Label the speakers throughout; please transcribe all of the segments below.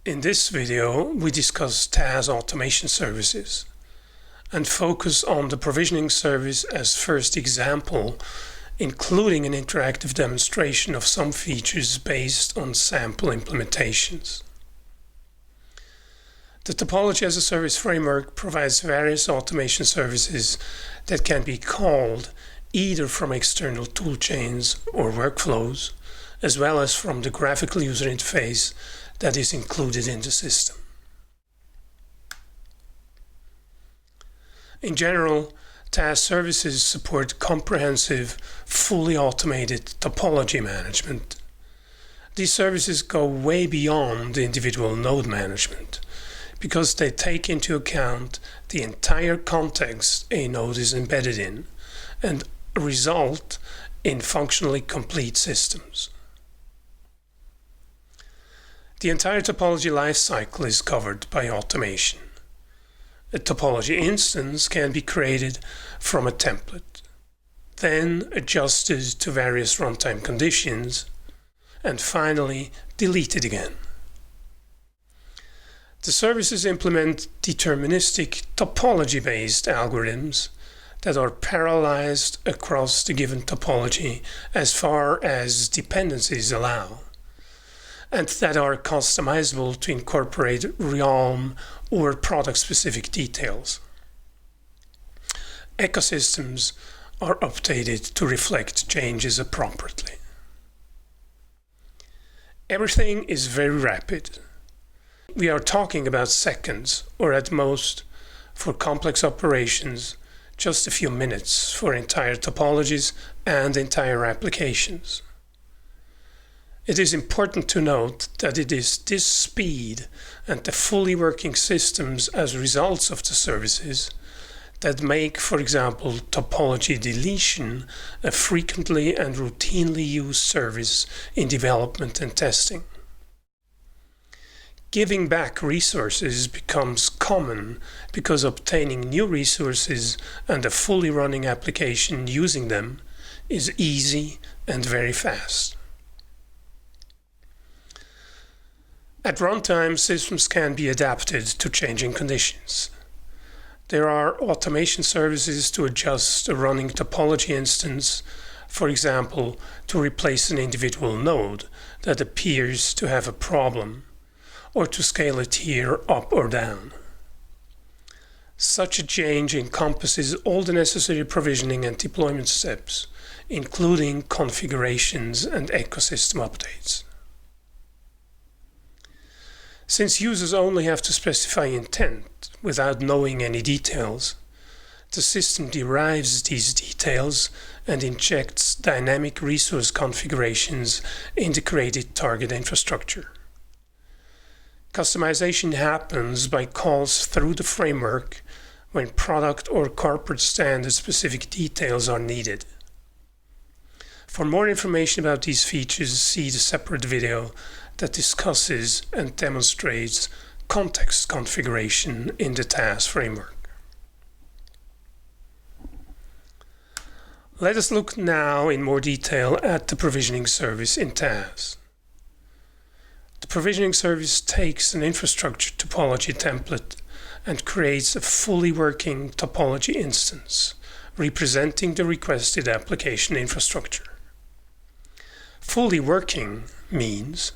Speaker 1: In this video, we discuss TaaS automation services and focus on the provisioning service as first example, including an interactive demonstration of some features based on sample implementations. The Topology as a Service framework provides various automation services that can be called either from external toolchains or workflows, as well as from the graphical user interface that is included in the system. In general, TaaS services support comprehensive, fully automated topology management. These services go way beyond individual node management because they take into account the entire context a node is embedded in and result in functionally complete systems. The entire topology lifecycle is covered by automation. A topology instance can be created from a template, then adjusted to various runtime conditions, and finally deleted again. The services implement deterministic topology-based algorithms that are parallelized across the given topology as far as dependencies allow, and that are customizable to incorporate realm or product-specific details. Ecosystems are updated to reflect changes appropriately. Everything is very rapid. We are talking about seconds, or at most, for complex operations, just a few minutes for entire topologies and entire applications. It is important to note that it is this speed and the fully working systems as results of the services that make, for example, topology deletion a frequently and routinely used service in development and testing. Giving back resources becomes common because obtaining new resources and a fully running application using them is easy and very fast. At runtime, systems can be adapted to changing conditions. There are automation services to adjust a running topology instance, for example, to replace an individual node that appears to have a problem, or to scale a tier up or down. Such a change encompasses all the necessary provisioning and deployment steps, including configurations and ecosystem updates. Since users only have to specify intent without knowing any details, the system derives these details and injects dynamic resource configurations in the created target infrastructure. Customization happens by calls through the framework when product or corporate standard specific details are needed. For more information about these features, see the separate video that discusses and demonstrates context configuration in the TaaS framework. Let us look now in more detail at the provisioning service in TaaS. The provisioning service takes an infrastructure topology template and creates a fully working topology instance representing the requested application infrastructure. Fully working means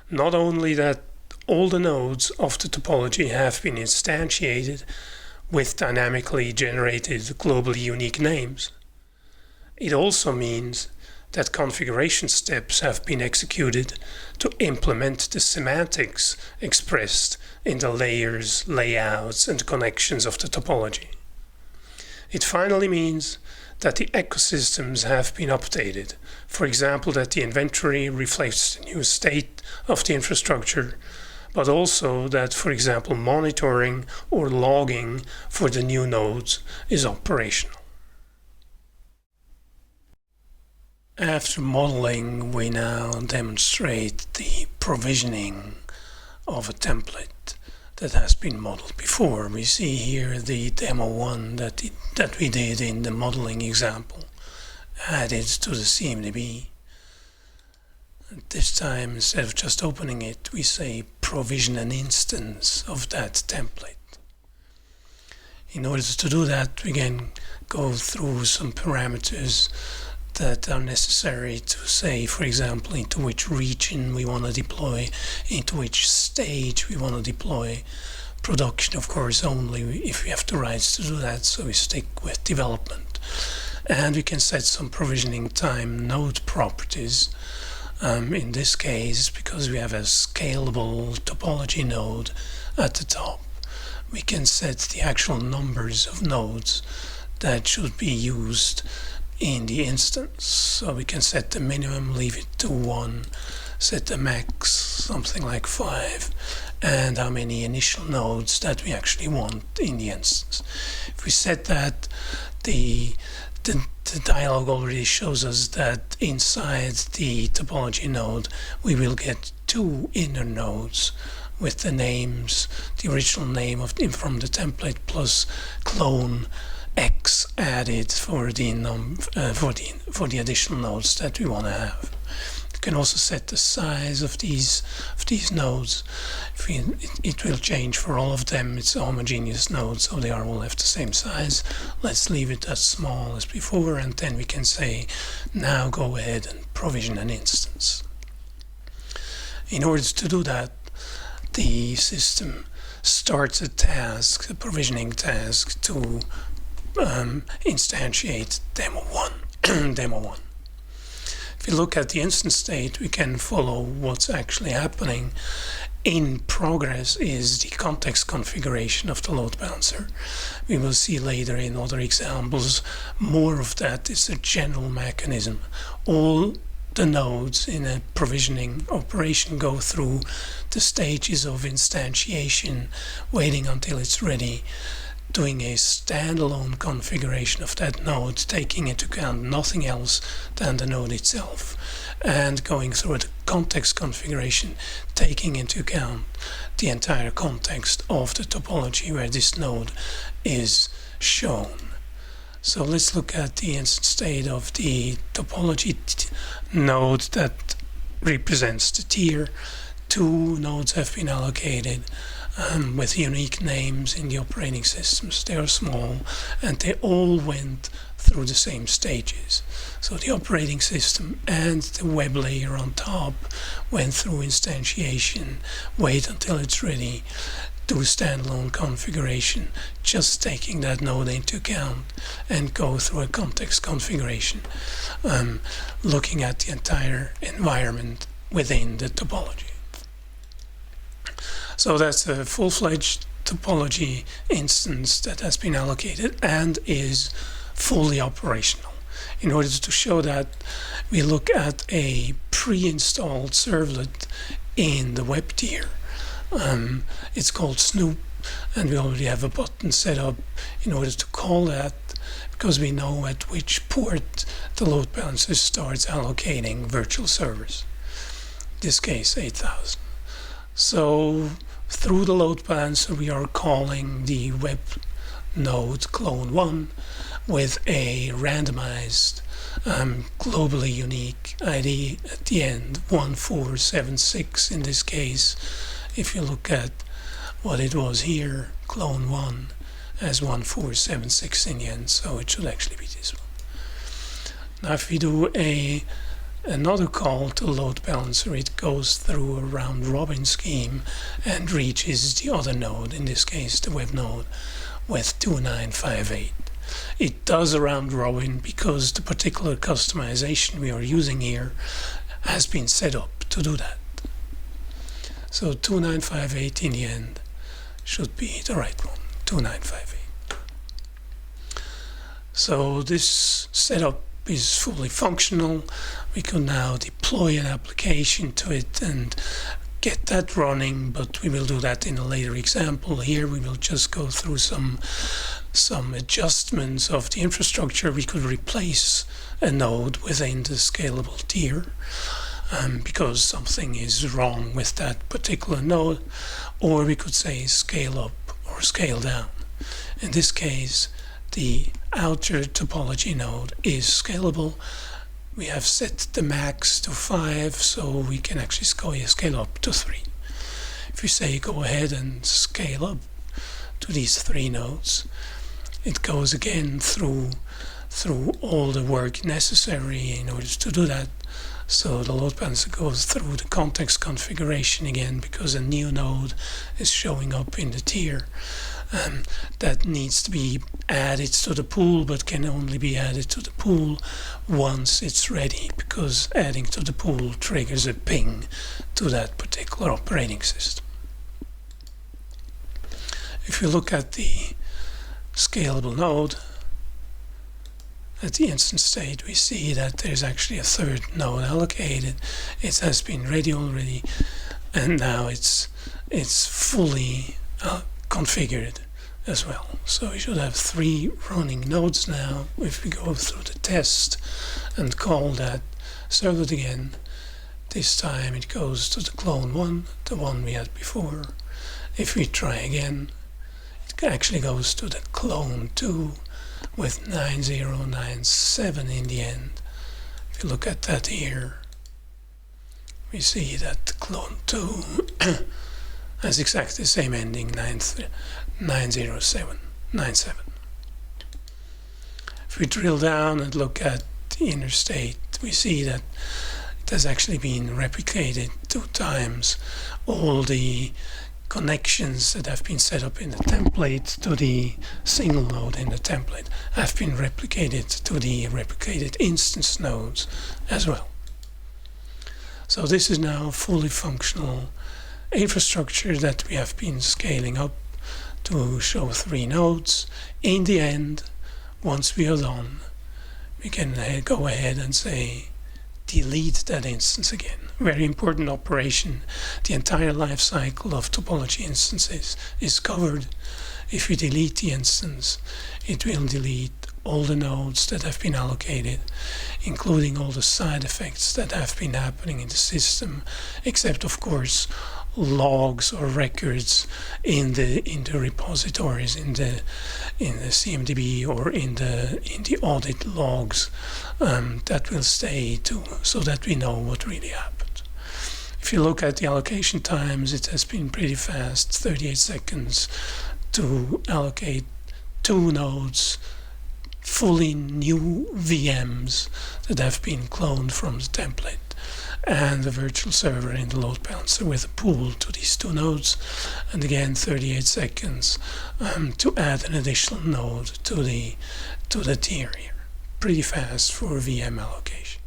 Speaker 1: not only that all the nodes of the topology have been instantiated with dynamically generated globally unique names, it also means that configuration steps have been executed to implement the semantics expressed in the layers, layouts, and connections of the topology. It finally means that the ecosystems have been updated. For example, that the inventory reflects the new state of the infrastructure, but also that, for example, monitoring or logging for the new nodes is operational. After modeling, we now demonstrate the provisioning of a template that has been modeled before. We see here the Demo2 that we did in the modeling example, added to the CMDB. This time, instead of just opening it, we say provision an instance of that template. In order to do that, we can go through some parameters that are necessary to say, for example, into which region we want to deploy, into which stage we want to deploy. Production, of course, only if we have the rights to do that, so we stick with development. And we can set some provisioning time node properties. In this case, because we have a scalable topology node at the top, we can set the actual numbers of nodes that should be used in the instance. So we can set the minimum, leave it to 1, set the max, something like 5, and how many initial nodes that we actually want in the instance. If we set that, the dialog already shows us that inside the topology node we will get 2 inner nodes with the names, the original name from the template plus clone X added for the additional nodes that we want to have. You can also set the size of these nodes. It will change for all of them. It's a homogeneous node, so they all have the same size. Let's leave it as small as before, and then we can say, now go ahead and provision an instance. In order to do that, the system starts a task, a provisioning task, to instantiate Demo1. Demo1. If we look at the instance state, we can follow what's actually happening. In progress is the context configuration of the load balancer. We will see later in other examples more of that. It's a general mechanism. All the nodes in a provisioning operation go through the stages of instantiation, waiting until it's ready, doing a standalone configuration of that node, taking into account nothing else than the node itself, and going through the context configuration, taking into account the entire context of the topology where this node is shown. So let's look at the instance state of the topology node that represents the tier. 2 nodes have been allocated with unique names in the operating systems. They are small and they all went through the same stages. So the operating system and the web layer on top went through instantiation, wait until it's ready, do standalone configuration, just taking that node into account, and go through a context configuration, looking at the entire environment within the topology. So that's a full-fledged topology instance that has been allocated and is fully operational. In order to show that, we look at a pre-installed servlet in the web tier. It's called Snoop, and we already have a button set up in order to call that, because we know at which port the load balancer starts allocating virtual servers. In this case, 8000. So through the load balancer we are calling the web node clone1 with a randomized globally unique ID at the end, 1476 in this case. If you look at what it was here, clone1 as 1476 in the end, so it should actually be this one. Now if we do another call to load balancer, it goes through a round robin scheme and reaches the other node, in this case the web node, with 2958. It does a round robin because the particular customization we are using here has been set up to do that. So 2958 in the end should be the right one, 2958. So this setup is fully functional. We can now deploy an application to it and get that running, but we will do that in a later example. Here we will just go through some adjustments of the infrastructure. We could replace a node within the scalable tier because something is wrong with that particular node, or we could say scale up or scale down. In this case, the outer topology node is scalable. We have set the max to 5, so we can actually scale up to 3. If we say go ahead and scale up to these 3 nodes, it goes again through all the work necessary in order to do that. So the load balancer goes through the context configuration again, because a new node is showing up in the tier that needs to be added to the pool, but can only be added to the pool once it's ready, because adding to the pool triggers a ping to that particular operating system. If you look at the scalable node, at the instance state, we see that there's actually a 3rd node allocated. It has been ready already, and now it's fully configured as well. So we should have 3 running nodes now. If we go through the test and call that servlet again, this time it goes to the clone 1, the one we had before. If we try again, it actually goes to the clone 2 with 9097 in the end. If you look at that here, we see that the clone 2 has exactly the same ending, 90797. If we drill down and look at the inner state, we see that it has actually been replicated 2 times. All the connections that have been set up in the template to the single node in the template have been replicated to the replicated instance nodes as well. So this is now fully functional infrastructure that we have been scaling up to show 3 nodes. In the end, once we are done, we can go ahead and say delete that instance again. Very important operation. The entire life cycle of topology instances is covered. If we delete the instance, it will delete all the nodes that have been allocated, including all the side effects that have been happening in the system, except of course logs or records in the repositories, in the CMDB or in the audit logs that will stay too, so that we know what really happened. If you look at the allocation times, it has been pretty fast, 38 seconds to allocate 2 nodes, fully new VMs that have been cloned from the template, and the virtual server in the load balancer with a pool to these 2 nodes, and again 38 seconds to add an additional node to the tier here. Pretty fast for VM allocation.